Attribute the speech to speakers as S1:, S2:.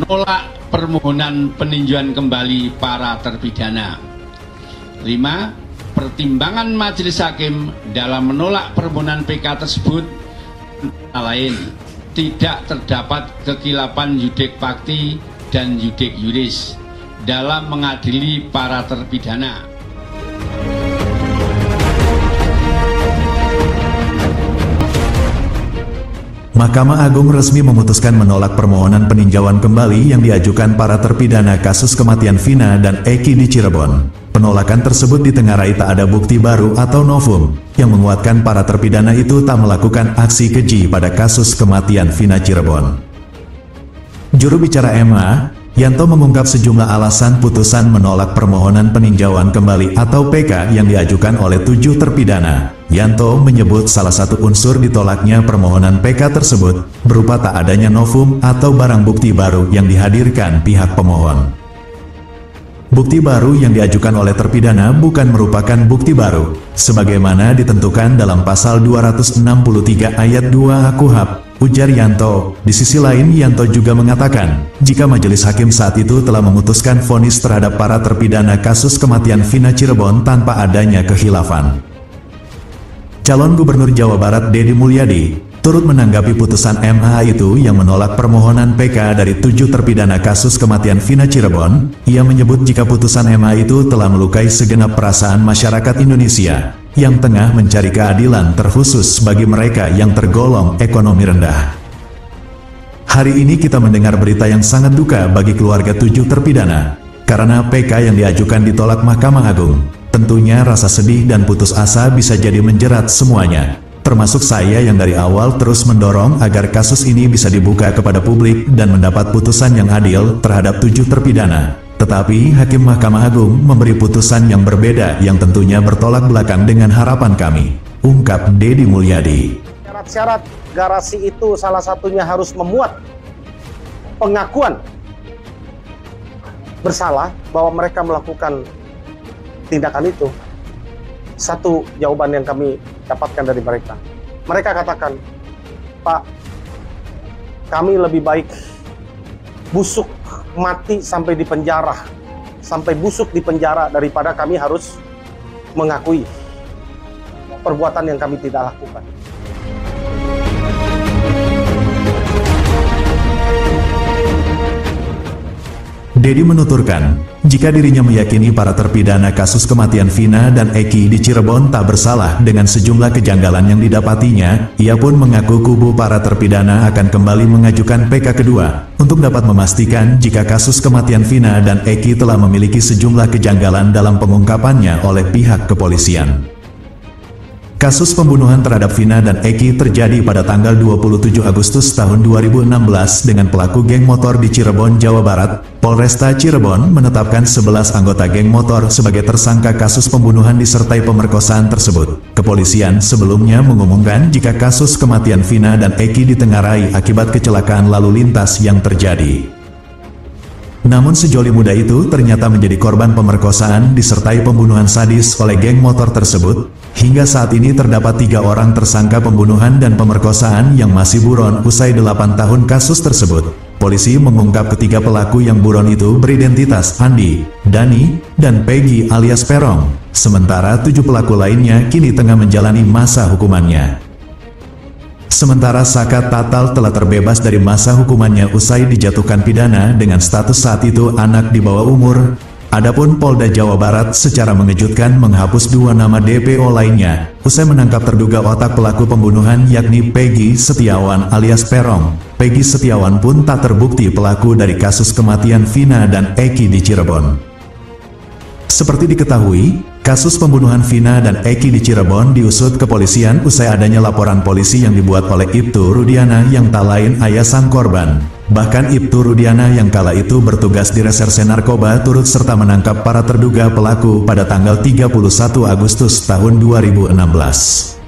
S1: menolak permohonan peninjauan kembali para terpidana. 5. Pertimbangan majelis hakim dalam menolak permohonan PK tersebut antara lain tidak terdapat kekilapan yudek fakti dan yudek yuris dalam mengadili para terpidana.
S2: Mahkamah Agung resmi memutuskan menolak permohonan peninjauan kembali yang diajukan para terpidana kasus kematian Vina dan Eki di Cirebon. Penolakan tersebut ditengarai tak ada bukti baru atau novum yang menguatkan para terpidana itu tak melakukan aksi keji pada kasus kematian Vina Cirebon. Juru bicara MA, Yanto mengungkap sejumlah alasan putusan menolak permohonan peninjauan kembali atau PK yang diajukan oleh 7 terpidana. Yanto menyebut salah satu unsur ditolaknya permohonan PK tersebut berupa tak adanya novum atau barang bukti baru yang dihadirkan pihak pemohon. Bukti baru yang diajukan oleh terpidana bukan merupakan bukti baru, sebagaimana ditentukan dalam pasal 263 ayat 2 KUHP, ujar Yanto. Di sisi lain, Yanto juga mengatakan, jika majelis hakim saat itu telah memutuskan vonis terhadap para terpidana kasus kematian Vina Cirebon tanpa adanya khilafan. Calon Gubernur Jawa Barat Deddy Mulyadi turut menanggapi putusan MA itu yang menolak permohonan PK dari 7 terpidana kasus kematian Vina Cirebon. Ia menyebut jika putusan MA itu telah melukai segenap perasaan masyarakat Indonesia yang tengah mencari keadilan terkhusus bagi mereka yang tergolong ekonomi rendah. Hari ini kita mendengar berita yang sangat duka bagi keluarga 7 terpidana karena PK yang diajukan ditolak Mahkamah Agung. Tentunya rasa sedih dan putus asa bisa jadi menjerat semuanya, termasuk saya yang dari awal terus mendorong agar kasus ini bisa dibuka kepada publik dan mendapat putusan yang adil terhadap 7 terpidana. Tetapi Hakim Mahkamah Agung memberi putusan yang berbeda yang tentunya bertolak belakang dengan harapan kami, ungkap Deddy Mulyadi.
S3: Syarat-syarat garasi itu salah satunya harus memuat pengakuan bersalah bahwa mereka melakukan tindakan itu. Satu jawaban yang kami dapatkan dari mereka. Mereka katakan, Pak, kami lebih baik busuk mati sampai di penjara, sampai busuk di penjara daripada kami harus mengakui perbuatan yang kami tidak lakukan.
S2: Deddy menuturkan, jika dirinya meyakini para terpidana kasus kematian Vina dan Eki di Cirebon tak bersalah dengan sejumlah kejanggalan yang didapatinya, ia pun mengaku kubu para terpidana akan kembali mengajukan PK kedua untuk dapat memastikan jika kasus kematian Vina dan Eki telah memiliki sejumlah kejanggalan dalam pengungkapannya oleh pihak kepolisian. Kasus pembunuhan terhadap Vina dan Eki terjadi pada tanggal 27 Agustus tahun 2016 dengan pelaku geng motor di Cirebon, Jawa Barat. Polresta Cirebon menetapkan 11 anggota geng motor sebagai tersangka kasus pembunuhan disertai pemerkosaan tersebut. Kepolisian sebelumnya mengumumkan jika kasus kematian Vina dan Eki ditengarai akibat kecelakaan lalu lintas yang terjadi. Namun sejoli muda itu ternyata menjadi korban pemerkosaan disertai pembunuhan sadis oleh geng motor tersebut. Hingga saat ini terdapat 3 orang tersangka pembunuhan dan pemerkosaan yang masih buron usai 8 tahun kasus tersebut. Polisi mengungkap ketiga pelaku yang buron itu beridentitas Andi, Dani, dan Peggy alias Perong. Sementara 7 pelaku lainnya kini tengah menjalani masa hukumannya. Sementara Saka Tatal telah terbebas dari masa hukumannya usai dijatuhkan pidana dengan status saat itu anak di bawah umur. Adapun Polda Jawa Barat secara mengejutkan menghapus 2 nama DPO lainnya, usai menangkap terduga otak pelaku pembunuhan yakni Peggy Setiawan alias Perong. Peggy Setiawan pun tak terbukti pelaku dari kasus kematian Vina dan Eki di Cirebon. Seperti diketahui, kasus pembunuhan Vina dan Eki di Cirebon diusut kepolisian usai adanya laporan polisi yang dibuat oleh Ibtu Rudiana yang tak lain ayah sang korban. Bahkan Ibtu Rudiana yang kala itu bertugas di Reserse Narkoba turut serta menangkap para terduga pelaku pada tanggal 31 Agustus tahun 2016.